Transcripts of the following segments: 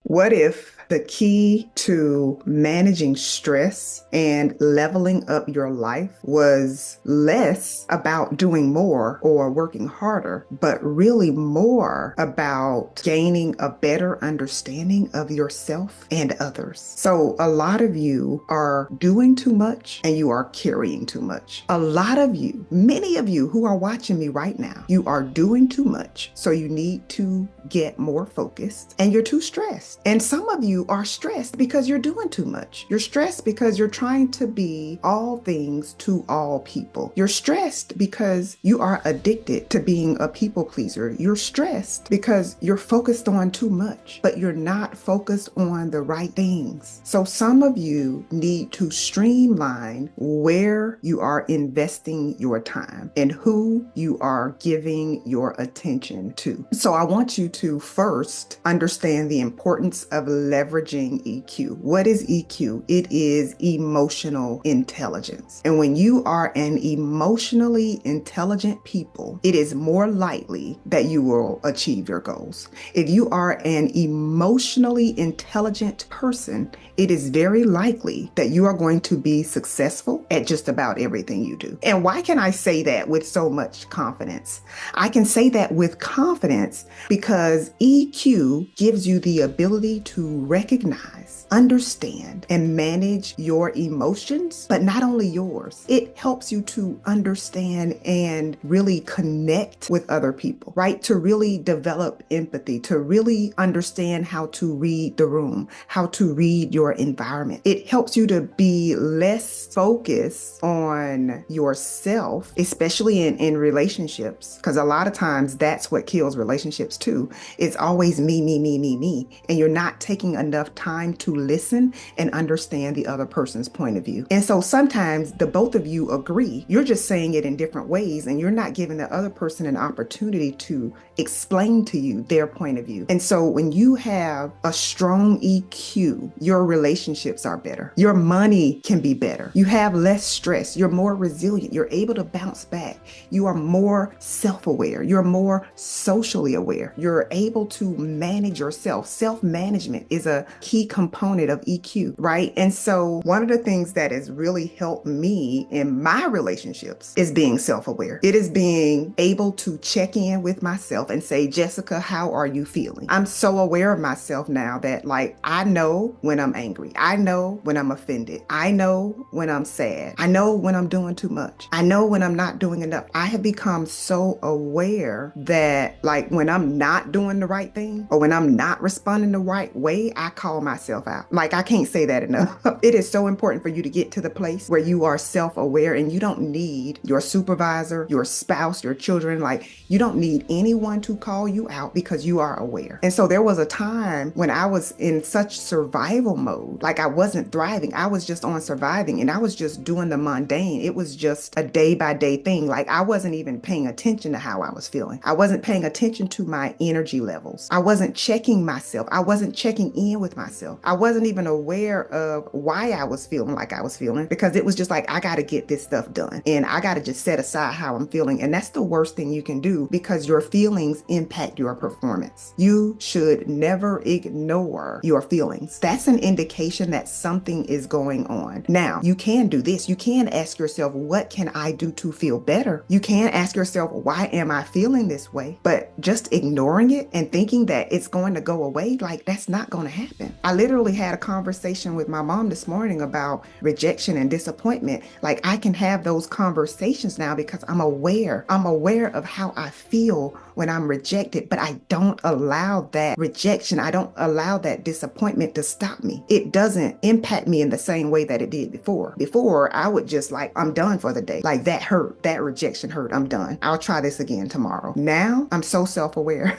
What if the key to managing stress and leveling up your life was less about doing more or working harder, but really more about gaining a better understanding of yourself and others? So, a lot of you are doing too much and you are carrying too much. A lot of you, many of you who are watching me right now, you are doing too much. So, you need to get more focused and you're too stressed. And some of you are stressed because you're doing too much. You're stressed because you're trying to be all things to all people. You're stressed because you are addicted to being a people pleaser. You're stressed because you're focused on too much, but you're not focused on the right things. So some of you need to streamline where you are investing your time and who you are giving your attention to. So I want you to first understand the importance of leveraging EQ. What is EQ? It is emotional intelligence. And when you are an emotionally intelligent people, it is more likely that you will achieve your goals. If you are an emotionally intelligent person, it is very likely that you are going to be successful at just about everything you do. And why can I say that with so much confidence? I can say that with confidence because EQ gives you the ability to recognize, understand, and manage your emotions, but not only yours. It helps you to understand and really connect with other people, right? To really develop empathy, to really understand how to read the room, how to read your environment. It helps you to be less focused on yourself, especially in relationships, because a lot of times that's what kills relationships too. It's always me, me, me, me, me. And you're not taking enough time to listen and understand the other person's point of view. And so sometimes the both of you agree. You're just saying it in different ways and you're not giving the other person an opportunity to explain to you their point of view. And so when you have a strong EQ, your relationships are better. Your money can be better. You have less stress. You're more resilient. You're able to bounce back. You are more self-aware. You're more socially aware. You're able to manage yourself. Self-management is a key component of EQ, right? And so one of the things that has really helped me in my relationships is being self-aware. It is being able to check in with myself and say, Jessica, how are you feeling? I'm so aware of myself now that I know when I'm angry. I know when I'm offended. I know when I'm sad. I know when I'm doing too much. I know when I'm not doing enough. I have become so aware that when I'm not doing the right thing or when I'm not responding the right way, I call myself out. I can't say that enough. It is so important for you to get to the place where you are self-aware and you don't need your supervisor, your spouse, your children. You don't need anyone to call you out because you are aware. And so there was a time when I was in such survival mode, I wasn't thriving. I was just on surviving and I was just doing the mundane. It was just a day by day thing. I wasn't even paying attention to how I was feeling. I wasn't paying attention to my energy levels. I wasn't checking myself. I wasn't checking in with myself. I wasn't even aware of why I was feeling like I was feeling because it was just I got to get this stuff done and I got to just set aside how I'm feeling. And that's the worst thing you can do because your feelings impact your performance. You should never ignore your feelings. That's an indication that something is going on. Now, you can do this. You can ask yourself, what can I do to feel better? You can ask yourself, why am I feeling this way? But just ignoring it and thinking that it's going to go away, that's not going to happen. I literally had a conversation with my mom this morning about rejection and disappointment. I can have those conversations now because I'm aware. I'm aware of how I feel when I'm rejected, but I don't allow that rejection. I don't allow that disappointment to stop me. It doesn't impact me in the same way that it did before. Before, I would just I'm done for the day. That hurt. That rejection hurt. I'm done. I'll try this again tomorrow. Now, I'm so self-aware.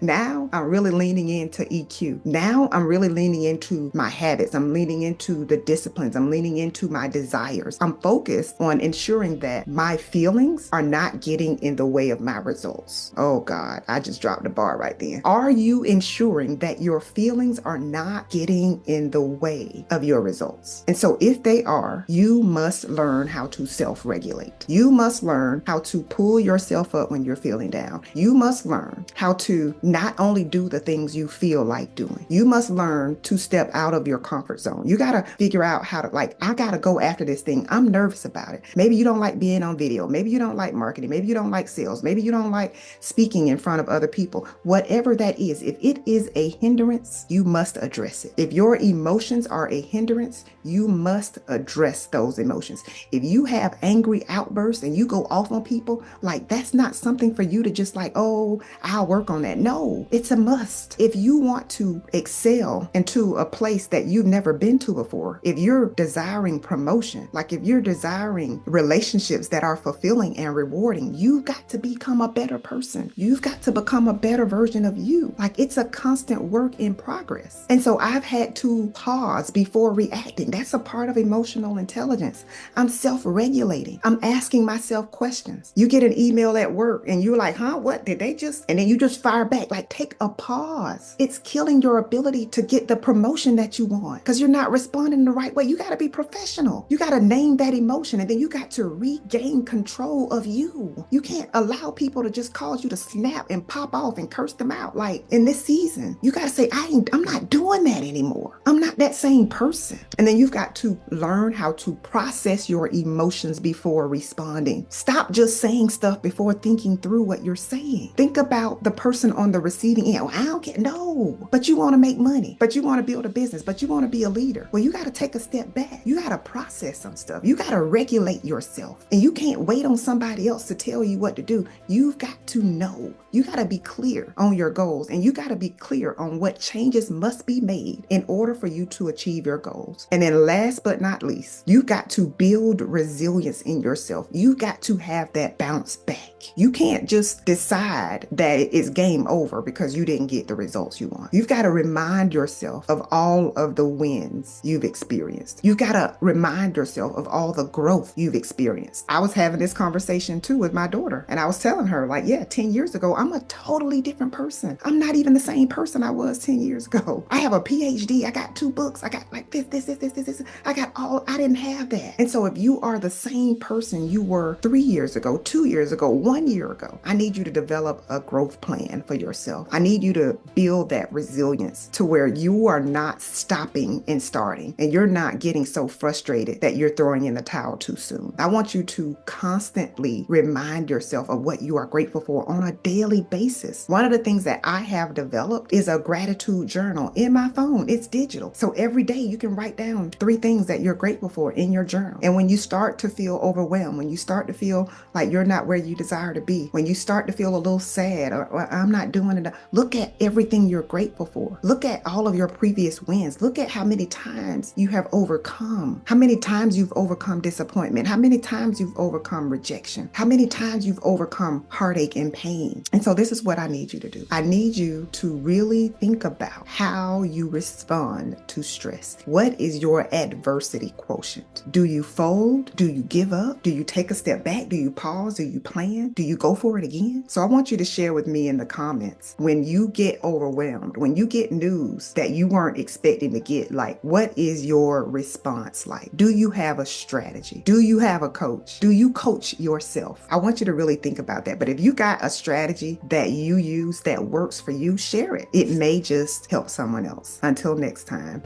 Now, I'm really leaning into EQ. Now, I'm really leaning into my habits. I'm leaning into the disciplines. I'm leaning into my desires. I'm focused on ensuring that my feelings are not getting in the way of my results. Oh God, I just dropped the bar right then. Are you ensuring that your feelings are not getting in the way of your results? And so if they are, you must learn how to self-regulate. You must learn how to pull yourself up when you're feeling down. You must learn how to not only do the things you feel like doing. You must learn to step out of your comfort zone. You got to figure out how to, like, I got to go after this thing. I'm nervous about it. Maybe you don't like being on video. Maybe you don't like marketing. Maybe you don't like sales. Maybe you don't like speaking in front of other people. Whatever that is, if it is a hindrance, you must address it. If your emotions are a hindrance, you must address those emotions. If you have angry outbursts and you go off on people, like, that's not something for you to just like, oh, I'll work on that. No, it's a must. If you want to excel into a place that you've never been to before, if you're desiring promotion, like if you're desiring relationships that are fulfilling and rewarding, you've got to become a better person. You've got to become a better version of you. Like, it's a constant work in progress. And so I've had to pause before reacting. That's a part of emotional intelligence. I'm self-regulating. I'm asking myself questions. You get an email at work and you're like, huh, what did they just, and then you just fire back. Like, take a pause. It's killing your ability to get the promotion that you want because you're not responding the right way. You got to be professional. You got to name that emotion, and then you got to regain control of you. You can't allow people to just cause you to snap and pop off and curse them out. Like, in this season, you got to say, I'm not doing that anymore. I'm not that same person. And then you've got to learn how to process your emotions before responding. Stop just saying stuff before thinking through what you're saying. Think about the person on the receiving end. Well, I don't get, no, but you want to make money, but you want to build a business, but you want to be a leader. Well, you got to take a step back. You got to process some stuff. You got to regulate yourself, and you can't wait on somebody else to tell you what to do. You've got to know. You got to be clear on your goals, and you got to be clear on what changes must be made in order for you to achieve your goals. And then last but not least, you got to build resilience in yourself. You got to have that bounce back. You can't just decide that it's game over because you didn't get the results you want. You've got to remind yourself of all of the wins you've experienced. You've got to remind yourself of all the growth you've experienced. I was having this conversation too with my daughter, and I was telling her, like, yeah, 10 years ago, I'm a totally different person. I'm not even the same person I was 10 years ago. I have a PhD. I got 2 books. I got like this. I got all, I didn't have that. And so if you are the same person you were 3 years ago, 2 years ago, 1 year ago, I need you to develop a growth plan for yourself. I need you to build that resilience to where you are not stopping and starting, and you're not getting so frustrated that you're throwing in the towel too soon. I want you to constantly remind yourself of what you are grateful for on a daily basis. One of the things that I have developed is a gratitude journal in my phone. It's digital. So every day you can write down 3 things that you're grateful for in your journal. And when you start to feel overwhelmed, when you start to feel like you're not where you desire to be, when you start to feel a little sad or I'm not doing it, look at everything you're grateful for. Look at all of your previous wins. Look at how many times you have overcome, how many times you've overcome disappointment, how many times you've overcome rejection, how many times you've overcome heartache and pain. And so this is what I need you to do. I need you to really think about how you respond to stress. What is your adversity quotient? Do you fold? Do you give up? Do you take a step back? Do you pause? Do you plan? Do you go for it again? So I want you to share with me in the comments when you get overwhelmed, when you get news that you weren't expecting to get, like, what is your response like? Do you have a strategy? Do you have a coach? Do you coach yourself? I want you to really think about that. But if you got a strategy that you use that works for you, share it. It may just help someone else. Until next time.